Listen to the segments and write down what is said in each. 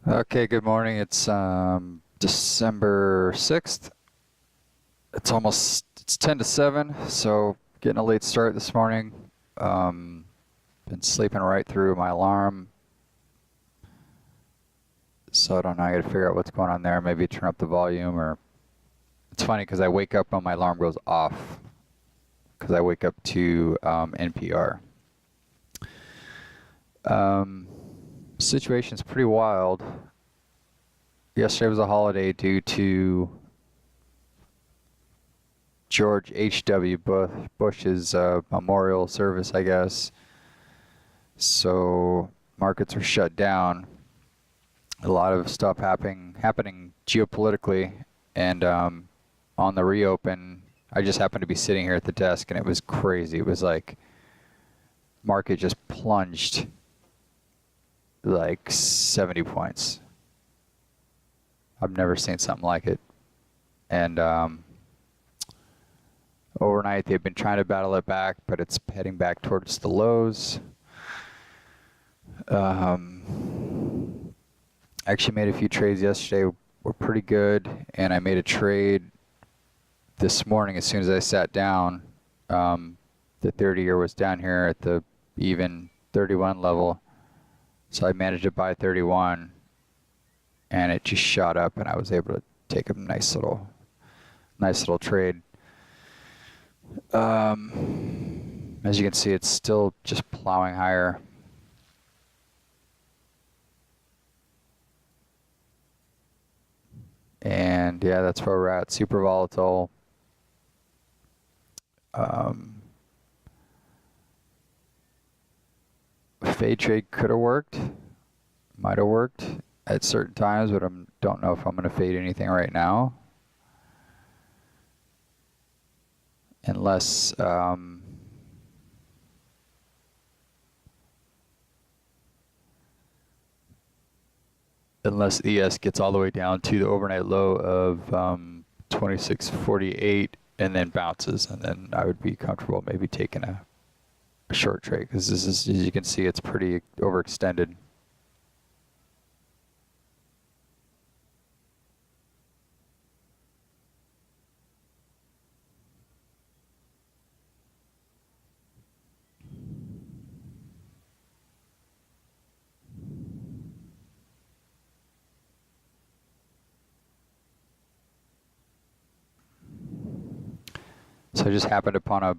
Okay, good morning. It's December 6th. It's 10 to 7, so getting a late start this morning. Um, Been sleeping right through my alarm, so I don't know. I gotta figure out what's going on there. Maybe turn up the volume, or it's funny because I wake up when my alarm goes off because I wake up to NPR. Um, Situation's pretty wild. Yesterday was a holiday due to George H.W. Bush's memorial service, I guess. So markets are shut down. A lot of stuff happening geopolitically, and on the reopen, I just happened to be sitting here at the desk, and it was crazy. It was like market just plunged like 70 points. I've never seen something like it, and overnight they've been trying to battle it back, but it's heading back towards the lows. Actually made a few trades yesterday, were pretty good, and I made a trade this morning as soon as I sat down. The 30-year was down here at the even 31 level, so I managed to buy 31, and it just shot up, and I was able to take a nice little trade. As you can see, it's still just plowing higher. And yeah, that's where we're at. Super volatile. Fade trade could have worked, might have worked at certain times, but I don't know if I'm going to fade anything right now. Unless ES gets all the way down to the overnight low of 26.48 and then bounces, and then I would be comfortable maybe taking a short trade, because this is, as you can see, it's pretty overextended. So I just happened upon I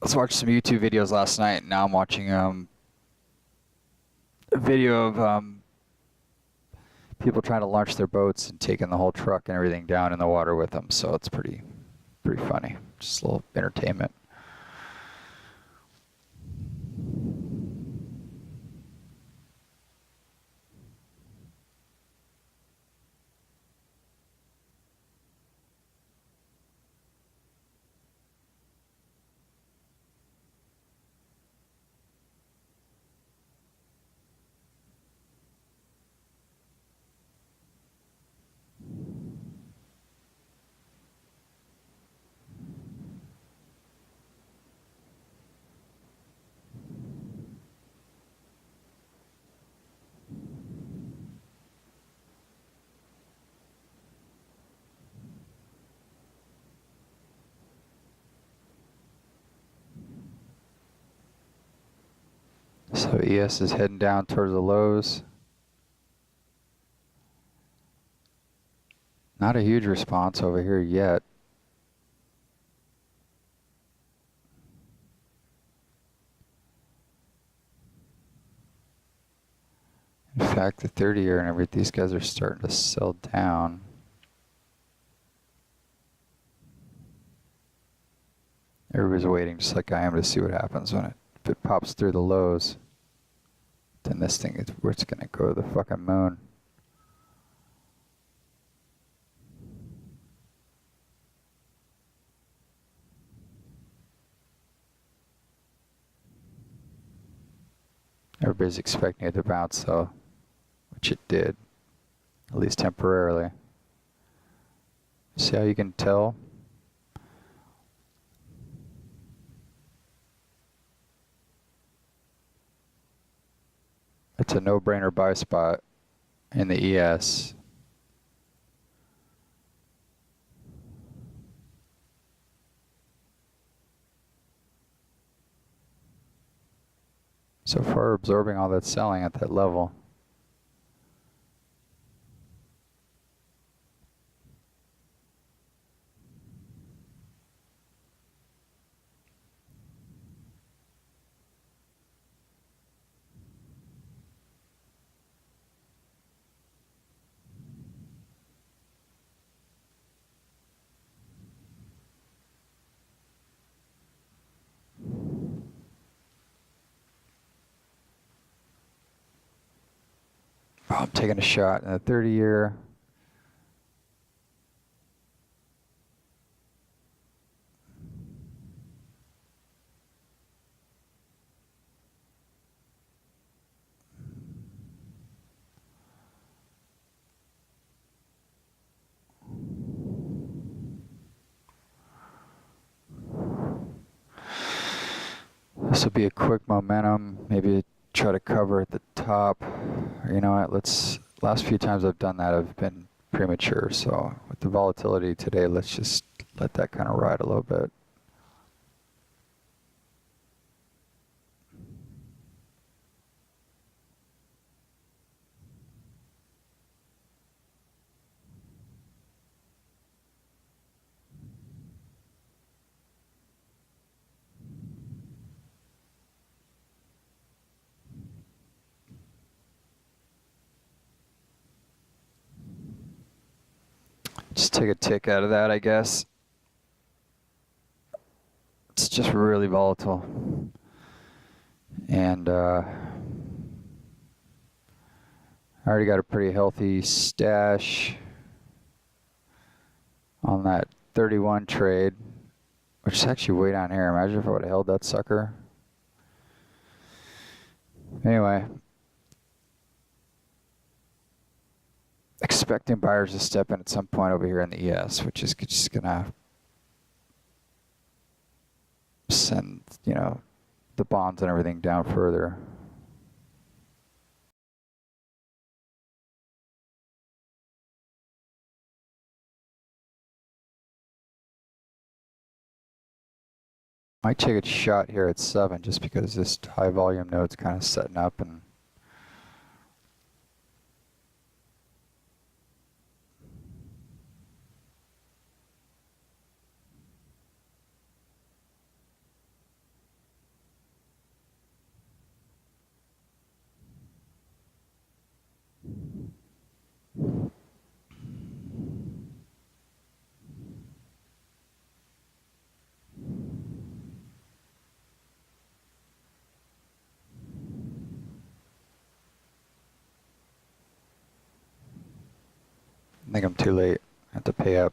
was watching some YouTube videos last night, and now I'm watching a video of people trying to launch their boats and taking the whole truck and everything down in the water with them. So it's pretty funny. Just a little entertainment. So ES is heading down towards the lows. Not a huge response over here yet. In fact, the 30-year and everything, these guys are starting to sell down. Everybody's waiting, just like I am, to see what happens when if it pops through the lows. Then this thing is where it's gonna go to the fucking moon. Everybody's expecting it to bounce though, which it did, at least temporarily. See how you can tell? It's a no-brainer buy spot. in the ES. So far absorbing all that selling at that level. Oh, I'm taking a shot in the 30-year. This will be a quick momentum, maybe try to cover at the top. You know what, last few times I've done that have been premature, so with the volatility today, let's just let that kind of ride a little bit. Just take a tick out of that, I guess. It's just really volatile. And I already got a pretty healthy stash on that 31 trade, which is actually way down here. Imagine if I would have held that sucker. Anyway, expecting buyers to step in at some point over here in the ES, which is just gonna send, you know, the bonds and everything down further. Might take a shot here at 7 just because this high volume node's kind of setting up, and I think I'm too late. I have to pay up.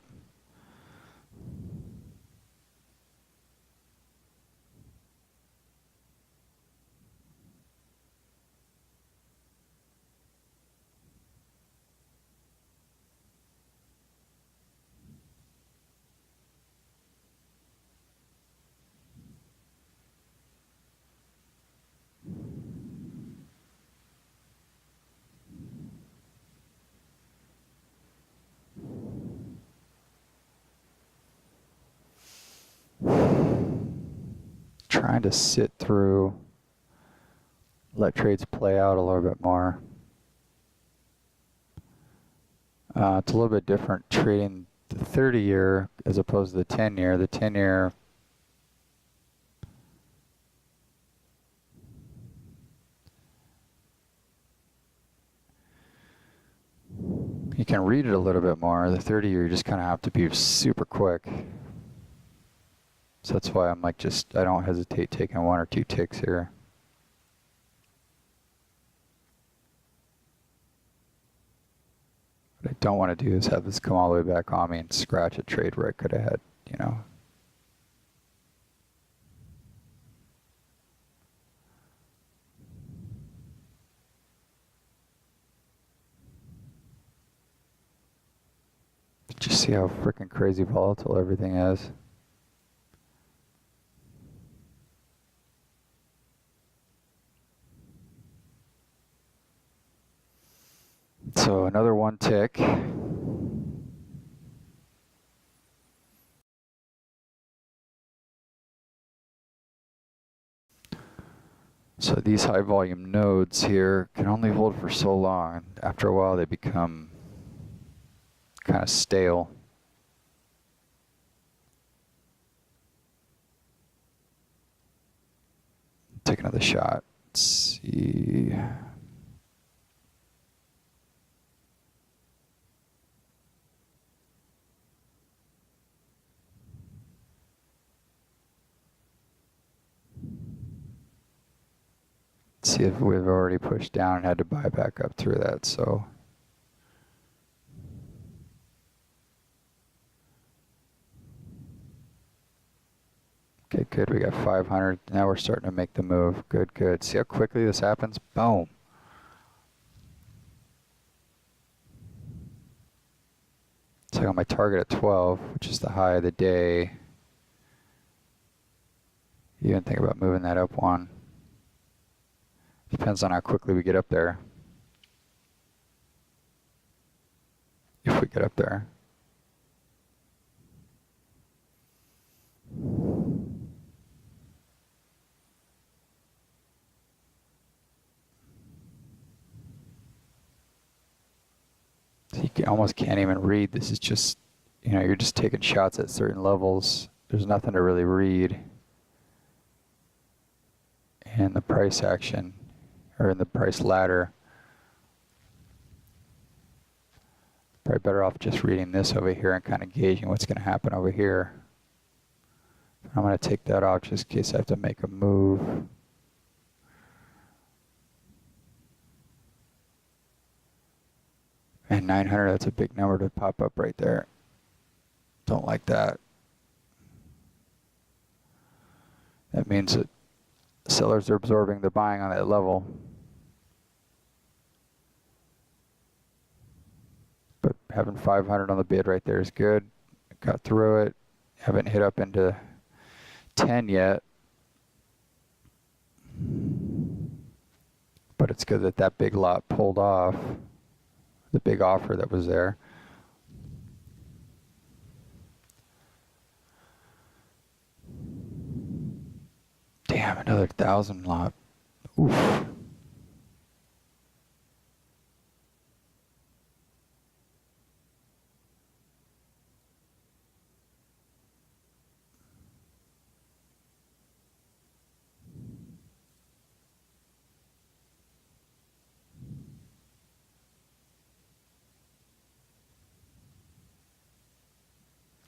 Trying to sit through, let trades play out a little bit more. It's a little bit different trading the 30-year as opposed to the 10-year. The 10-year, you can read it a little bit more. The 30-year, you just kind of have to be super quick. So that's why I'm like, I don't hesitate taking 1 or 2 ticks here. What I don't want to do is have this come all the way back on me and scratch a trade where I could have had, you know. Just see how freaking crazy volatile everything is. So another one tick. So these high volume nodes here can only hold for so long. After a while they become kind of stale. Take another shot. Let's see. See if we've already pushed down and had to buy back up through that, so. Okay, good, we got 500. Now we're starting to make the move. Good, good. See how quickly this happens? Boom. So I got my target at 12, which is the high of the day. You even think about moving that up one. Depends on how quickly we get up there. If we get up there. So you almost can't even read. This is just, you know, you're just taking shots at certain levels. There's nothing to really read in the price action or in the price ladder. Probably better off just reading this over here and kind of gauging what's going to happen over here. I'm going to take that off just in case I have to make a move. And 900, that's a big number to pop up right there. Don't like that. That means that sellers are absorbing the buying on that level. But having 500 on the bid right there is good. Got through it. Haven't hit up into 10 yet. But it's good that that big lot pulled off. The big offer that was there. Damn, another 1,000 lot. Oof.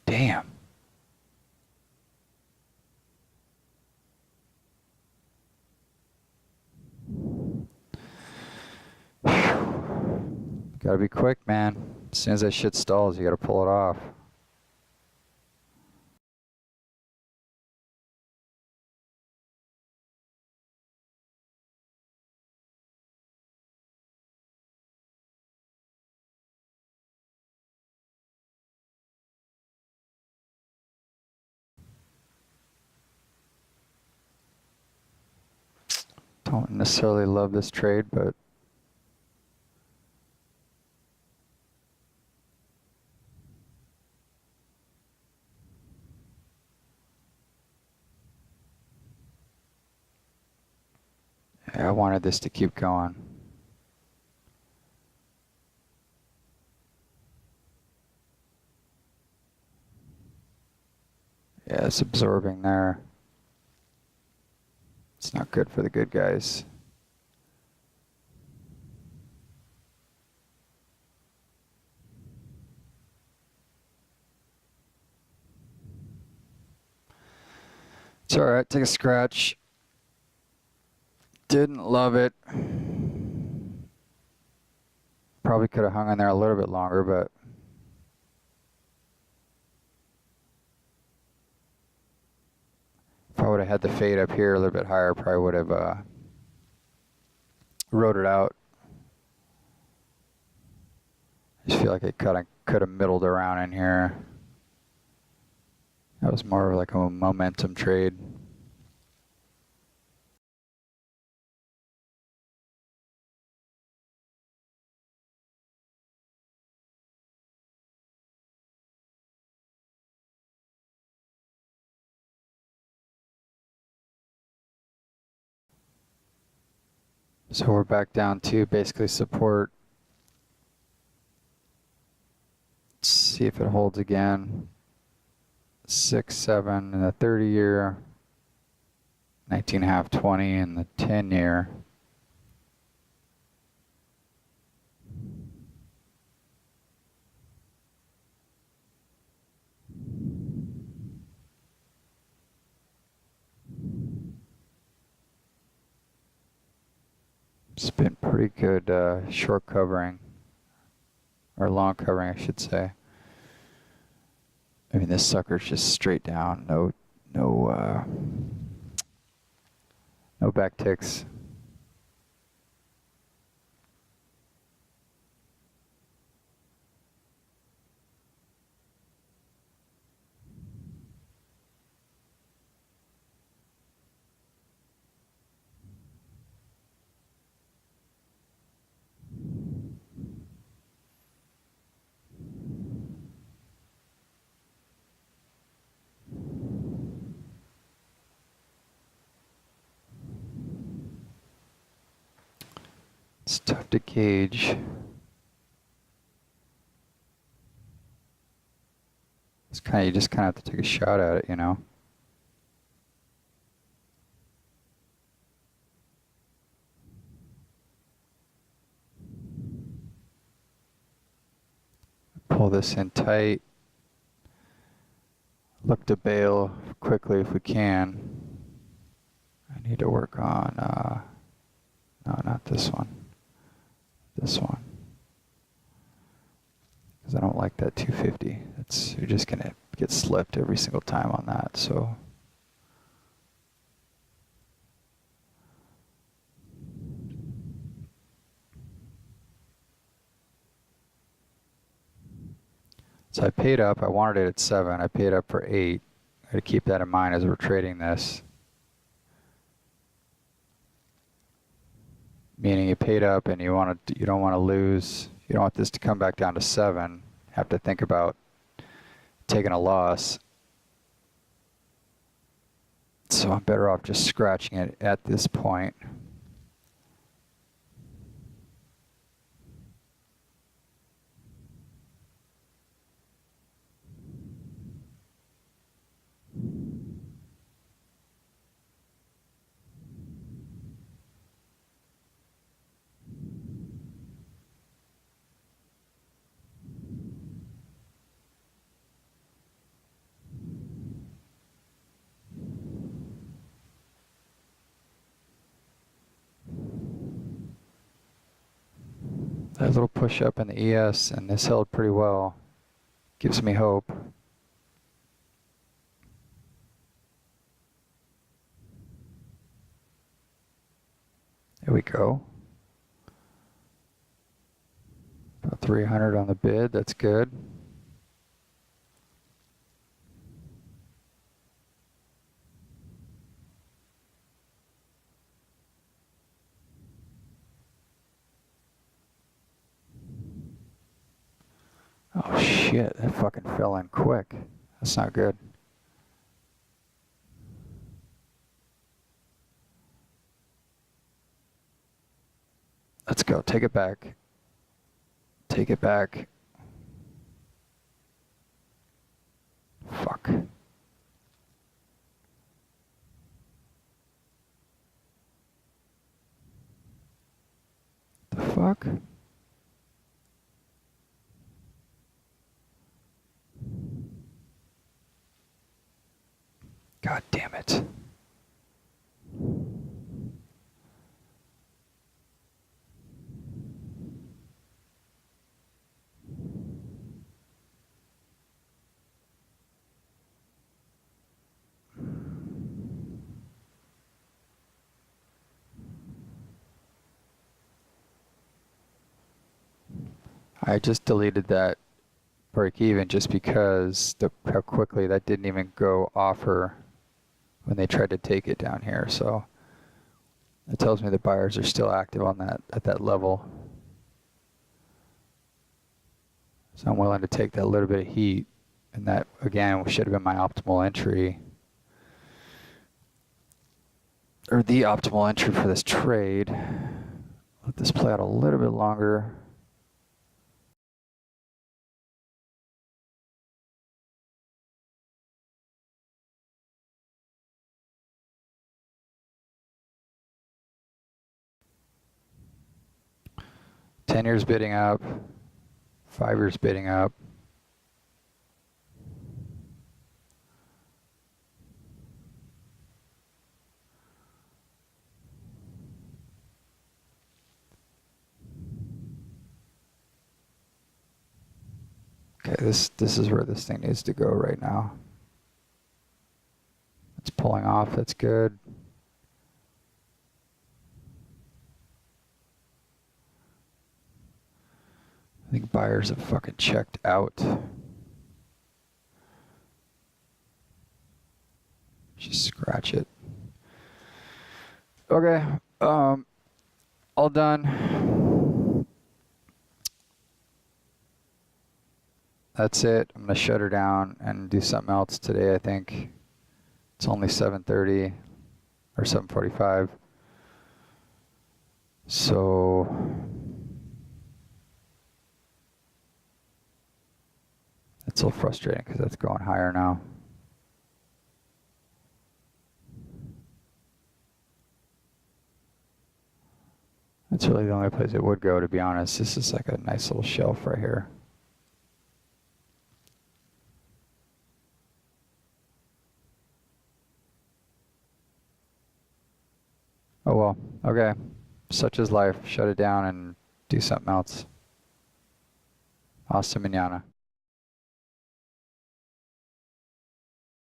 Damn. Gotta be quick, man. As soon as that shit stalls, you gotta pull it off. Don't necessarily love this trade, but yeah, I wanted this to keep going. Yeah, it's absorbing there. It's not good for the good guys. It's alright, take a scratch. Didn't love it. Probably could have hung in there a little bit longer, but if I would have had the fade up here a little bit higher, probably would have rode it out. I just feel like it could have middled around in here. That was more of like a momentum trade. So we're back down to basically support. Let's see if it holds again. 6, 7 in the 30-year, 19.5, 20 in the 10-year. It's been pretty good short covering, or long covering, I should say. I mean, this sucker's just straight down, no back ticks. It's tough to gauge. It's you just kind of have to take a shot at it, you know. Pull this in tight. Look to bail quickly if we can. I need to work on, no, not this one. This one. Because I don't like that 250. You're just going to get slipped every single time on that, so. So I paid up. I wanted it at 7. I paid up for 8. I got to keep that in mind as we're trading this. Meaning you paid up and you don't want to lose. You don't want this to come back down to 7. Have to think about taking a loss. So I'm better off just scratching it at this point. That little push up in the ES, and this held pretty well. Gives me hope. There we go. About 300 on the bid, that's good. Oh shit, that fucking fell in quick. That's not good. Let's go, take it back. Take it back. Fuck. The fuck? God damn it. I just deleted that break even just because how quickly that didn't even go offer when they tried to take it down here. So it tells me the buyers are still active on that at that level. So I'm willing to take that little bit of heat, and that again should have been my optimal entry, or the optimal entry for this trade. Let this play out a little bit longer. Ten years bidding up, 5 years bidding up. Okay, this is where this thing needs to go right now. It's pulling off, that's good. I think buyers have fucking checked out. Just scratch it. Okay, all done. That's it. I'm gonna shut her down and do something else today, I think. It's only 7:30 or 7:45. So it's a little frustrating because that's going higher now. That's really the only place it would go, to be honest. This is like a nice little shelf right here. Oh well, okay. Such is life. Shut it down and do something else. Hasta mañana.